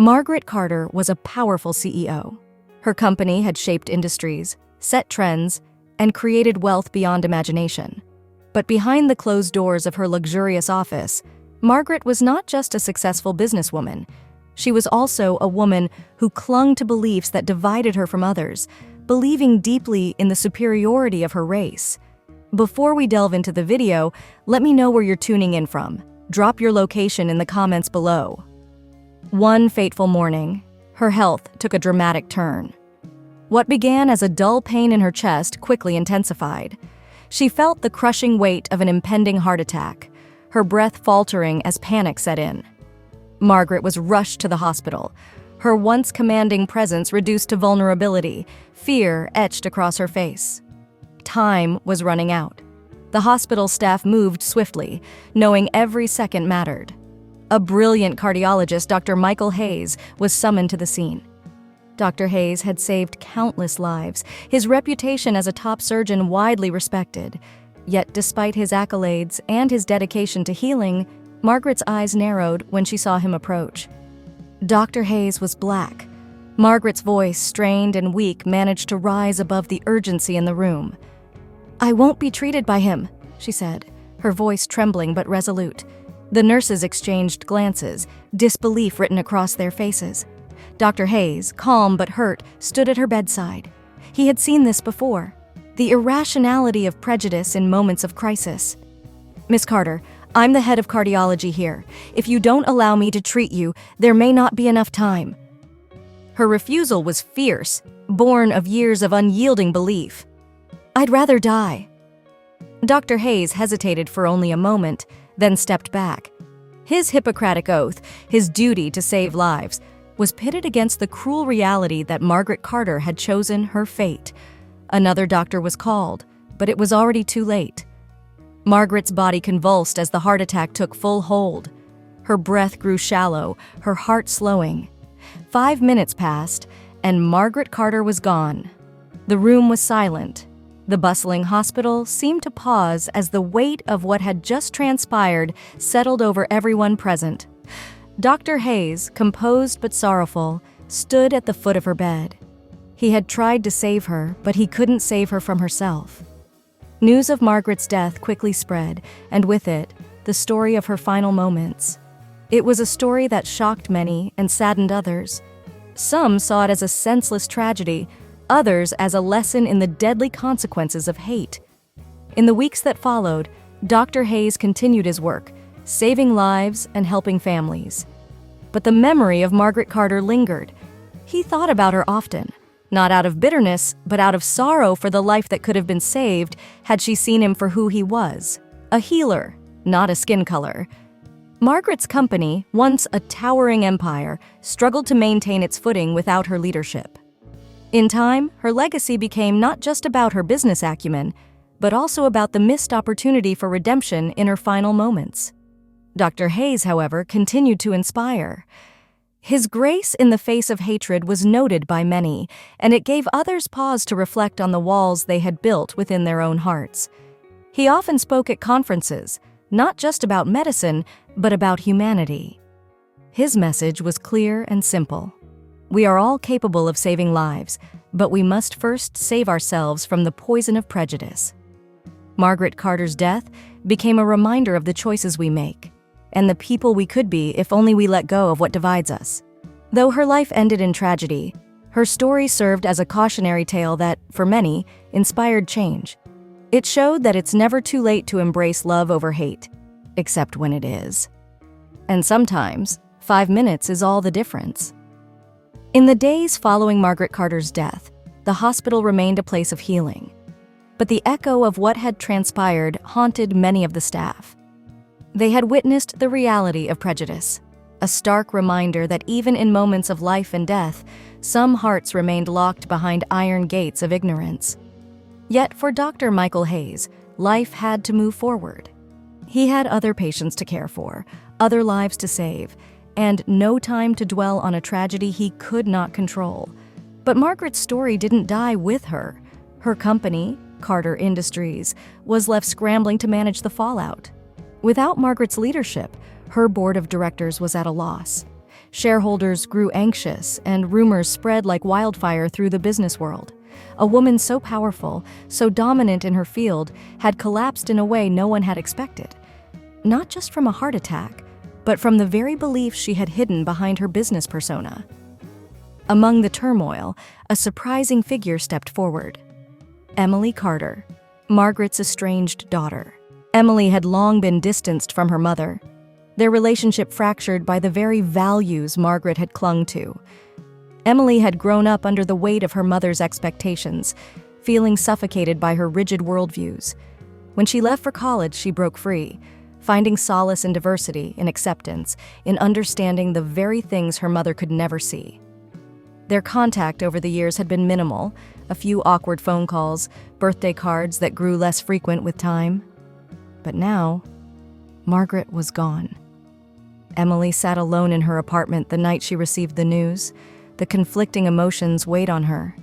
Margaret Carter was a powerful CEO. Her company had shaped industries, set trends, and created wealth beyond imagination. But behind the closed doors of her luxurious office, Margaret was not just a successful businesswoman. She was also a woman who clung to beliefs that divided her from others, believing deeply in the superiority of her race. Before we delve into the video, let me know where you're tuning in from. Drop your location in the comments below. One fateful morning, her health took a dramatic turn. What began as a dull pain in her chest quickly intensified. She felt the crushing weight of an impending heart attack, her breath faltering as panic set in. Margaret was rushed to the hospital, her once commanding presence reduced to vulnerability, fear etched across her face. Time was running out. The hospital staff moved swiftly, knowing every second mattered. A brilliant cardiologist, Dr. Michael Hayes, was summoned to the scene. Dr. Hayes had saved countless lives, his reputation as a top surgeon widely respected. Yet despite his accolades and his dedication to healing, Margaret's eyes narrowed when she saw him approach. Dr. Hayes was black. Margaret's voice, strained and weak, managed to rise above the urgency in the room. "I won't be treated by him," she said, her voice trembling but resolute. The nurses exchanged glances, disbelief written across their faces. Dr. Hayes, calm but hurt, stood at her bedside. He had seen this before. The irrationality of prejudice in moments of crisis. "Miss Carter, I'm the head of cardiology here. If you don't allow me to treat you, there may not be enough time." Her refusal was fierce, born of years of unyielding belief. "I'd rather die." Dr. Hayes hesitated for only a moment, then stepped back. His Hippocratic oath, his duty to save lives, was pitted against the cruel reality that Margaret Carter had chosen her fate. Another doctor was called, but it was already too late. Margaret's body convulsed as the heart attack took full hold. Her breath grew shallow, her heart slowing. 5 minutes passed, and Margaret Carter was gone. The room was silent. The bustling hospital seemed to pause as the weight of what had just transpired settled over everyone present. Dr. Hayes, composed but sorrowful, stood at the foot of her bed. He had tried to save her, but he couldn't save her from herself. News of Margaret's death quickly spread, and with it, the story of her final moments. It was a story that shocked many and saddened others. Some saw it as a senseless tragedy, others as a lesson in the deadly consequences of hate. In the weeks that followed, Dr. Hayes continued his work, saving lives and helping families. But the memory of Margaret Carter lingered. He thought about her often, not out of bitterness, but out of sorrow for the life that could have been saved had she seen him for who he was, a healer, not a skin color. Margaret's company, once a towering empire, struggled to maintain its footing without her leadership. In time, her legacy became not just about her business acumen, but also about the missed opportunity for redemption in her final moments. Dr. Hayes, however, continued to inspire. His grace in the face of hatred was noted by many, and it gave others pause to reflect on the walls they had built within their own hearts. He often spoke at conferences, not just about medicine, but about humanity. His message was clear and simple. We are all capable of saving lives, but we must first save ourselves from the poison of prejudice. Margaret Carter's death became a reminder of the choices we make, and the people we could be if only we let go of what divides us. Though her life ended in tragedy, her story served as a cautionary tale that, for many, inspired change. It showed that it's never too late to embrace love over hate, except when it is. And sometimes, 5 minutes is all the difference. In the days following Margaret Carter's death, the hospital remained a place of healing. But the echo of what had transpired haunted many of the staff. They had witnessed the reality of prejudice, a stark reminder that even in moments of life and death, some hearts remained locked behind iron gates of ignorance. Yet for Dr. Michael Hayes, life had to move forward. He had other patients to care for, other lives to save, and no time to dwell on a tragedy he could not control. But Margaret's story didn't die with her. Her company, Carter Industries, was left scrambling to manage the fallout. Without Margaret's leadership, her board of directors was at a loss. Shareholders grew anxious, and rumors spread like wildfire through the business world. A woman so powerful, so dominant in her field, had collapsed in a way no one had expected. Not just from a heart attack, but from the very beliefs she had hidden behind her business persona. Among the turmoil, a surprising figure stepped forward. Emily Carter, Margaret's estranged daughter. Emily had long been distanced from her mother, their relationship fractured by the very values Margaret had clung to. Emily had grown up under the weight of her mother's expectations, feeling suffocated by her rigid worldviews. When she left for college, she broke free, finding solace in diversity, in acceptance, in understanding the very things her mother could never see. Their contact over the years had been minimal, a few awkward phone calls, birthday cards that grew less frequent with time. But now, Margaret was gone. Emily sat alone in her apartment the night she received the news. The conflicting emotions weighed on her.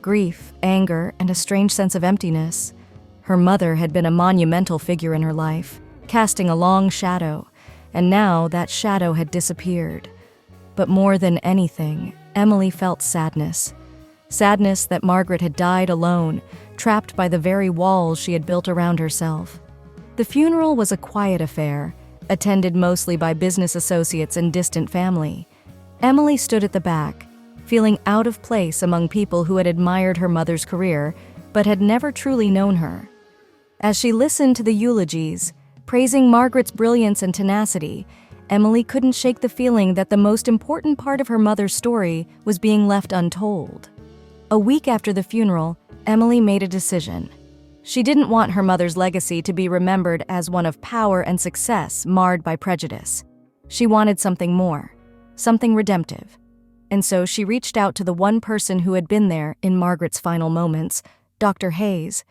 Grief, anger, and a strange sense of emptiness. Her mother had been a monumental figure in her life, casting a long shadow, and now that shadow had disappeared. But more than anything, Emily felt sadness. Sadness that Margaret had died alone, trapped by the very walls she had built around herself. The funeral was a quiet affair, attended mostly by business associates and distant family. Emily stood at the back, feeling out of place among people who had admired her mother's career, but had never truly known her. As she listened to the eulogies, praising Margaret's brilliance and tenacity, Emily couldn't shake the feeling that the most important part of her mother's story was being left untold. A week after the funeral, Emily made a decision. She didn't want her mother's legacy to be remembered as one of power and success marred by prejudice. She wanted something more, something redemptive. And so she reached out to the one person who had been there in Margaret's final moments, Dr. Hayes.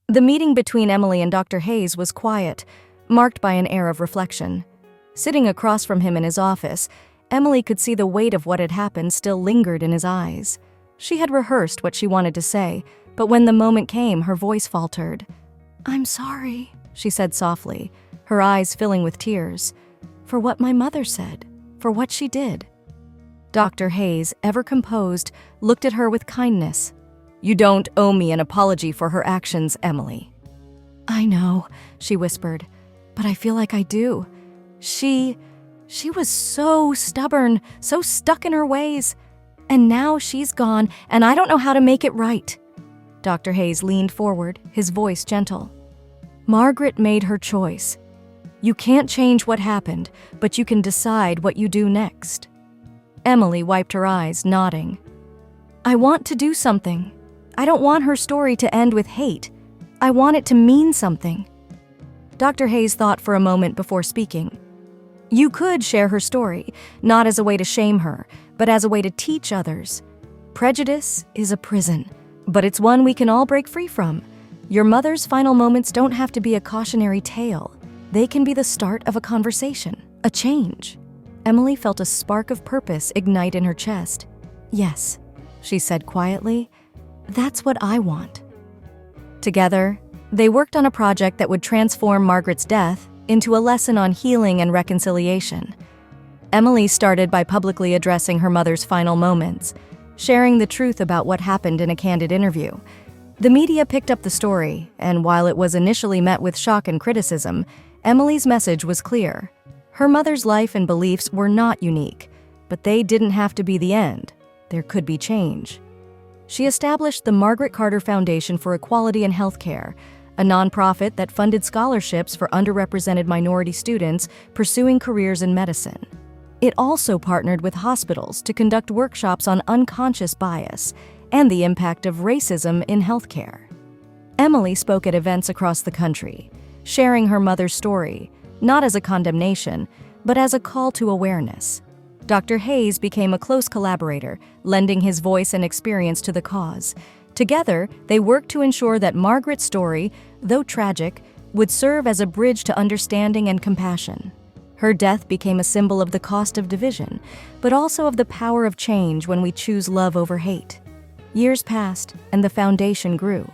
The meeting between Emily and Dr. Hayes was quiet, marked by an air of reflection. Sitting across from him in his office, Emily could see the weight of what had happened still lingered in his eyes. She had rehearsed what she wanted to say, but when the moment came, her voice faltered. "I'm sorry," she said softly, her eyes filling with tears, "for what my mother said, for what she did." Dr. Hayes, ever composed, looked at her with kindness. "You don't owe me an apology for her actions, Emily." "I know," she whispered, "but I feel like I do. She was so stubborn, so stuck in her ways. And now she's gone, and I don't know how to make it right." Dr. Hayes leaned forward, his voice gentle. "Margaret made her choice. You can't change what happened, but you can decide what you do next." Emily wiped her eyes, nodding. "I want to do something. I don't want her story to end with hate. I want it to mean something." Dr. Hayes thought for a moment before speaking. "You could share her story, not as a way to shame her, but as a way to teach others. Prejudice is a prison, but it's one we can all break free from. Your mother's final moments don't have to be a cautionary tale. They can be the start of a conversation, a change." Emily felt a spark of purpose ignite in her chest. "Yes," she said quietly, "that's what I want." Together, they worked on a project that would transform Margaret's death into a lesson on healing and reconciliation. Emily started by publicly addressing her mother's final moments, sharing the truth about what happened in a candid interview. The media picked up the story, and while it was initially met with shock and criticism, Emily's message was clear. Her mother's life and beliefs were not unique, but they didn't have to be the end. There could be change. She established the Margaret Carter Foundation for Equality in Healthcare, a nonprofit that funded scholarships for underrepresented minority students pursuing careers in medicine. It also partnered with hospitals to conduct workshops on unconscious bias and the impact of racism in healthcare. Emily spoke at events across the country, sharing her mother's story, not as a condemnation, but as a call to awareness. Dr. Hayes became a close collaborator, lending his voice and experience to the cause. Together, they worked to ensure that Margaret's story, though tragic, would serve as a bridge to understanding and compassion. Her death became a symbol of the cost of division, but also of the power of change when we choose love over hate. Years passed, and the foundation grew.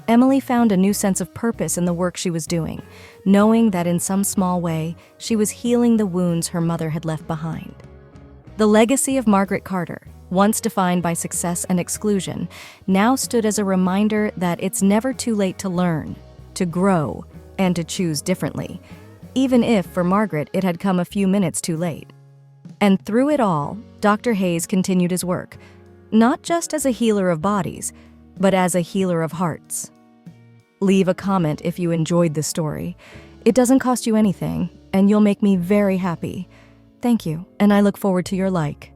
Emily found a new sense of purpose in the work she was doing, knowing that in some small way, she was healing the wounds her mother had left behind. The legacy of Margaret Carter, once defined by success and exclusion, now stood as a reminder that it's never too late to learn, to grow, and to choose differently, even if, for Margaret, it had come a few minutes too late. And through it all, Dr. Hayes continued his work, not just as a healer of bodies, but as a healer of hearts. Leave a comment if you enjoyed this story. It doesn't cost you anything, and you'll make me very happy. Thank you, and I look forward to your like.